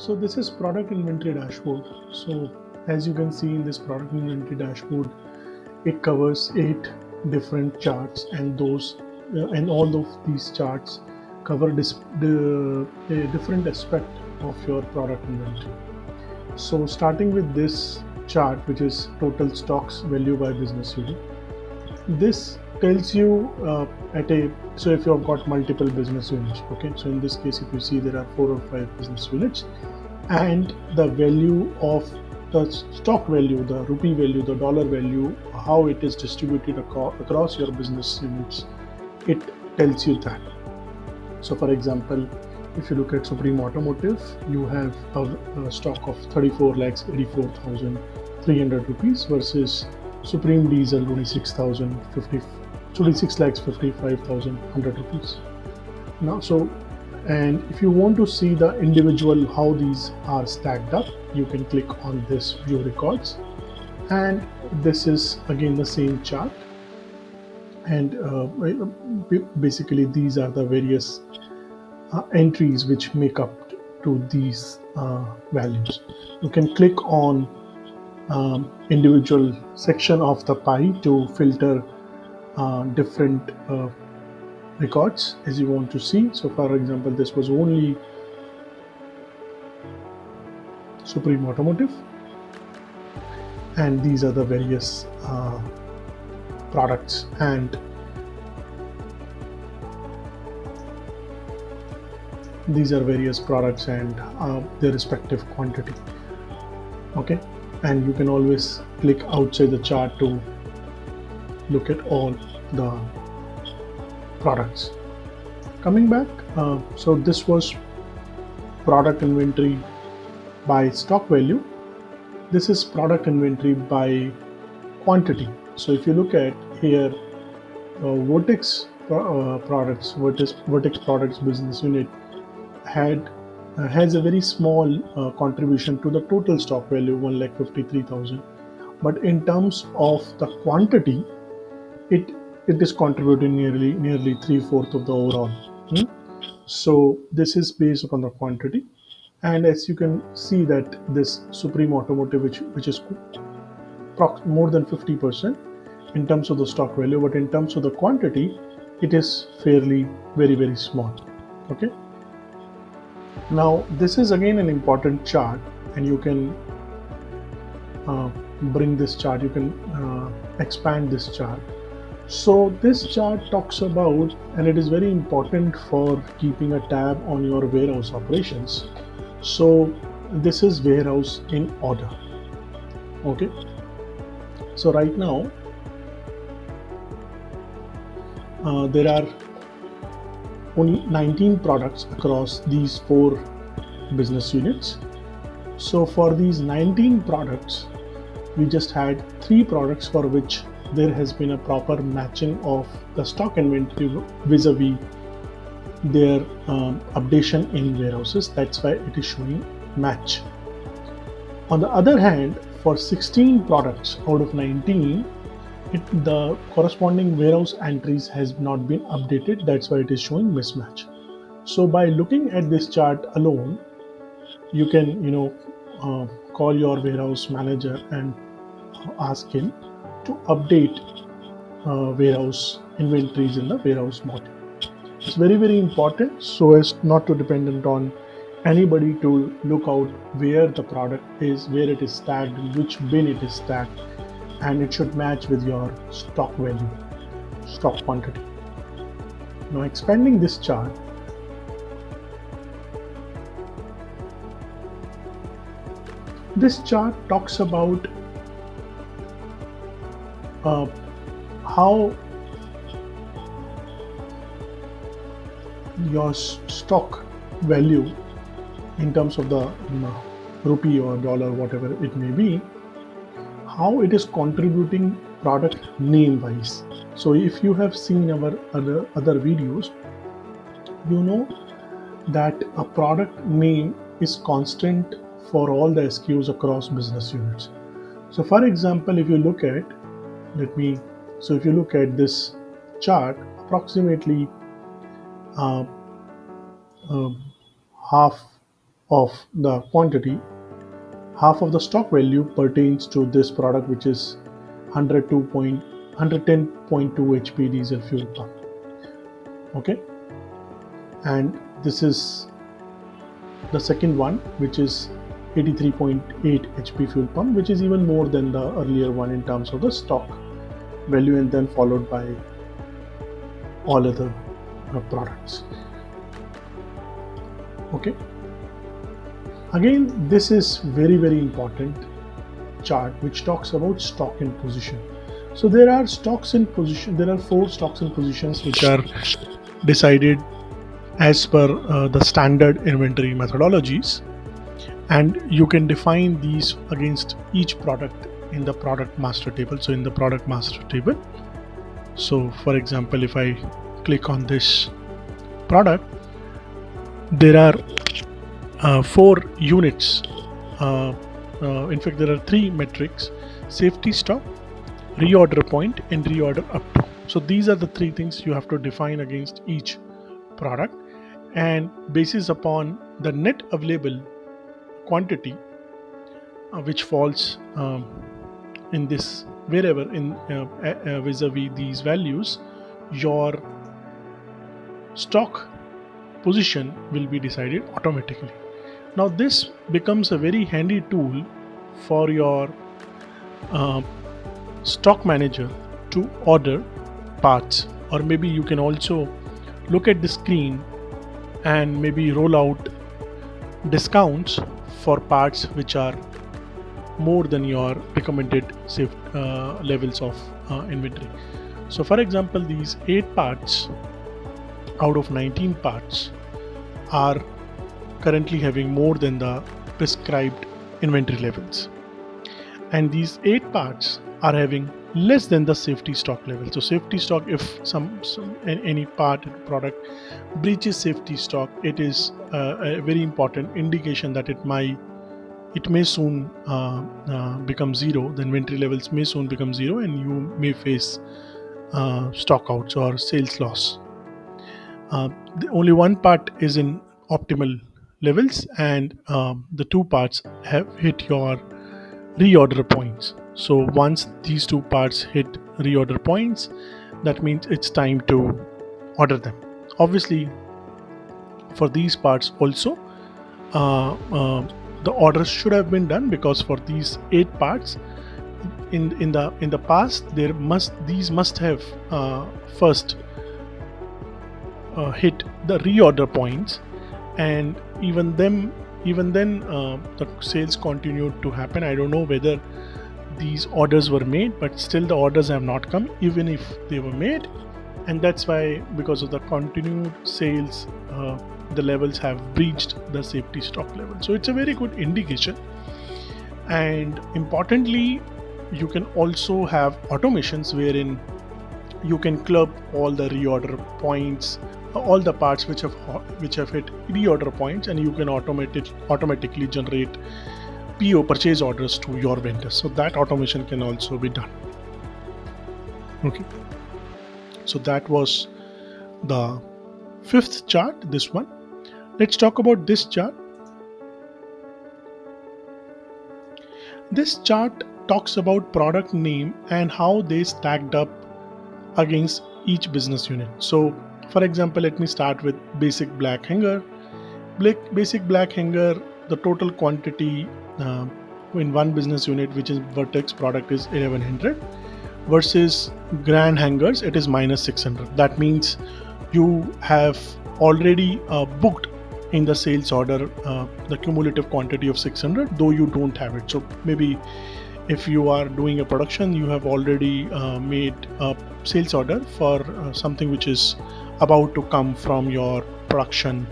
So this is product inventory dashboard. So as you can see in this product inventory dashboard, it covers 8 different charts, and all of these charts cover a different aspect of your product inventory. So starting with this chart, which is total stocks value by business unit, this tells you at a so if you have got multiple business units, okay, so in this case if you see there are 4 or 5 business units, and the value of the stock value, the rupee value, the dollar value, how it is distributed across your business units, it tells you that. So for example, if you look at Supreme Automotive, you have a stock of 34,84,300 rupees versus Supreme Diesel 26,55,100 rupees. Now, so and if you want to see the individual how these are stacked up, you can click on this view records, and this is again the same chart, and basically these are the various entries which make up to these values. You can click on individual section of the pie to filter different records as you want to see. So for example, this was only Supreme Automotive, and these are the various products, and these are various products and their respective quantity. Okay, and you can always click outside the chart to look at all the products. Coming back, so this was product inventory by stock value. This is product inventory by quantity. So if you look at here, Vertex Products business unit has a very small contribution to the total stock value, 1,53,000. But in terms of the quantity, it is contributing nearly 3/4 of the overall. So this is based upon the quantity, and as you can see that this Supreme Automotive, which is more than 50% in terms of the stock value, but in terms of the quantity, it is fairly very small. Okay. Now this is again an important chart, and you can bring this chart. You can expand this chart. So this chart talks about, and it is very important for keeping a tab on your warehouse operations. So this is warehouse in order. Okay. So right now there are only 19 products across these 4 business units. So for these 19 products, we just had 3 products for which there has been a proper matching of the stock inventory vis-a-vis their updation in warehouses. That's why it is showing match. On the other hand, for 16 products out of 19, the corresponding warehouse entries has not been updated. That's why it is showing mismatch. So by looking at this chart alone, you can call your warehouse manager and ask him to update warehouse inventories in the warehouse module. It's very important, so as not to dependent on anybody to look out where the product is, where it is stacked, in which bin it is stacked, and it should match with your stock value, stock quantity. Now expanding this chart, this chart talks about how your stock value in terms of the rupee or dollar, whatever it may be, how it is contributing product name wise. So if you have seen our other videos, you know that a product name is constant for all the SKUs across business units. So for example, if you look at if you look at this chart, approximately half of the quantity, half of the stock value pertains to this product, which is 110.2 HP diesel fuel pump. Okay, and this is the second one, which is 83.8 HP fuel pump, which is even more than the earlier one in terms of the stock value, and then followed by all other products. Okay, again, this is very important chart which talks about stock in position. So there are stocks in position. There are 4 stocks in positions which are decided as per the standard inventory methodologies, and you can define these against each product in the product master table. So in the product master table, so for example, if I click on this product, there are 4 units. In fact, there are 3 metrics: safety stock, reorder point, and reorder up to. So these are the 3 things you have to define against each product, and basis upon the net available quantity which falls in this, wherever in vis-a-vis these values, your stock position will be decided automatically. Now this becomes a very handy tool for your stock manager to order parts, or maybe you can also look at the screen and maybe roll out discounts for parts which are more than your recommended safe levels of inventory. So for example, these 8 parts out of 19 parts are currently having more than the prescribed inventory levels, and these 8 parts are having less than the safety stock level. So safety stock, if any part product breaches safety stock, it is a very important indication that it may soon become zero. The inventory levels may soon become zero, and you may face stock outs or sales loss. Only one part is in optimal levels, and the 2 parts have hit your reorder points. So once these 2 parts hit reorder points, that means it's time to order them. Obviously, for these parts also, the orders should have been done, because for these 8 parts in the past, these must have first hit the reorder points, and even then the sales continued to happen. I don't know whether these orders were made, but still the orders have not come, even if they were made, and that's why, because of the continued sales, the levels have breached the safety stock level. So it's a very good indication. And importantly, you can also have automations wherein you can club all the reorder points, all the parts which have hit reorder points, and you can automatically generate PO, purchase orders, to your vendors. So that automation can also be done. Okay, so that was the 5th chart, this one. Let's talk about this chart. This chart talks about product name and how they stacked up against each business unit. So for example, let me start with basic black hanger. Basic black hanger, the total quantity in one business unit, which is Vertex product, is 1100, versus grand hangers, it is -600. That means you have already booked in the sales order the cumulative quantity of 600, though you don't have it. So maybe if you are doing a production, you have already made a sales order for something which is about to come from your production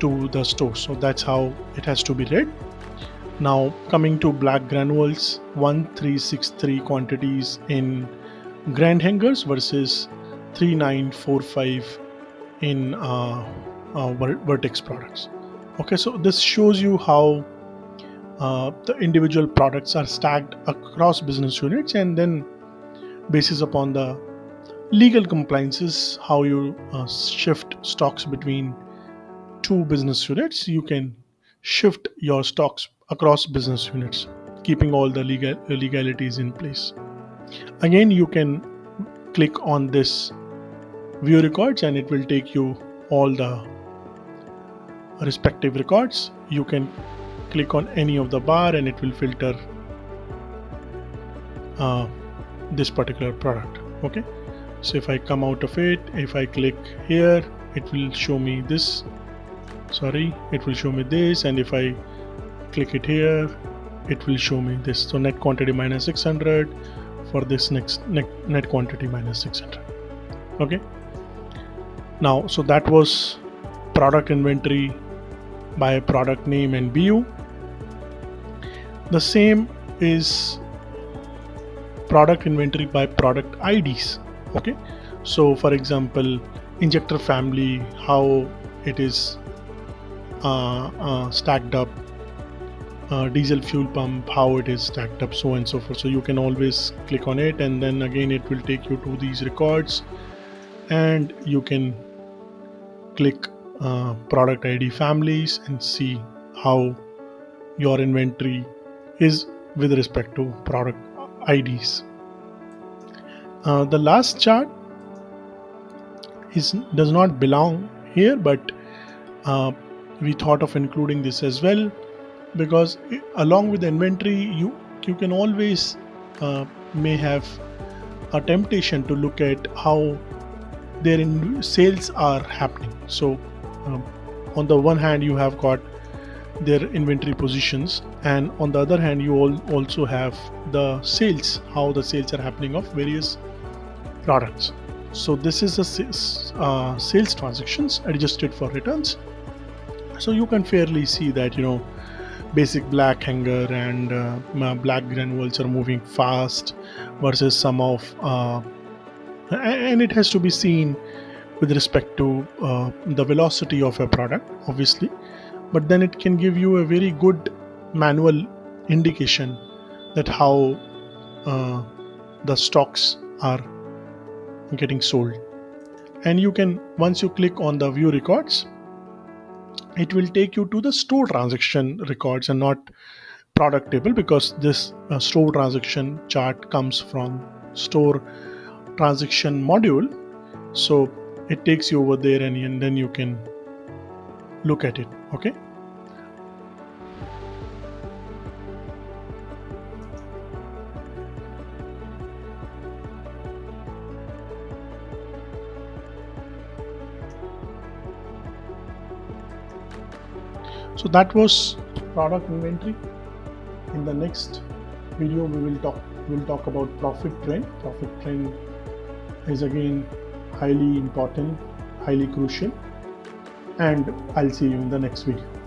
to the store. So that's how it has to be read. Now coming to black granules, 1363 quantities in grand hangers versus 3945 in Vertex products. Okay, so this shows you how the individual products are stacked across business units, and then basis upon the legal compliances, how you shift stocks between 2 business units, you can shift your stocks across business units, keeping all the legalities in place. Again, you can click on this view records and it will take you all the respective records. You can click on any of the bar and it will filter this particular product. Okay, so if I come out of it, if I click here, it will show me this. It will show me this, and if I click it here, it will show me this. So net quantity minus 600 for this next net quantity minus 600. Okay, now so that was product inventory by product name and BU. The same is product inventory by product IDs. Okay, so for example, injector family, how it is stacked up, diesel fuel pump, how it is stacked up, so on and so forth. So you can always click on it, and then again it will take you to these records, and you can click product ID families and see how your inventory is with respect to product IDs. The last chart does not belong here, but we thought of including this as well, because along with the inventory, you can always may have a temptation to look at how their sales are happening. So on the one hand, you have got their inventory positions, and on the other hand, you also have the sales, how the sales are happening of various products. So this is a sales transactions adjusted for returns. So you can fairly see that, basic black hanger and black granules are moving fast versus some of and it has to be seen with respect to the velocity of a product, obviously, but then it can give you a very good manual indication that how the stocks are getting sold. And you can, once you click on the view records, it will take you to the store transaction records and not product table, because this store transaction chart comes from store transaction module. So it takes you over there, and then you can look at it. Okay, so that was product inventory. In the next video, we will talk about profit trend. Profit trend is again highly important, highly crucial, and I'll see you in the next video.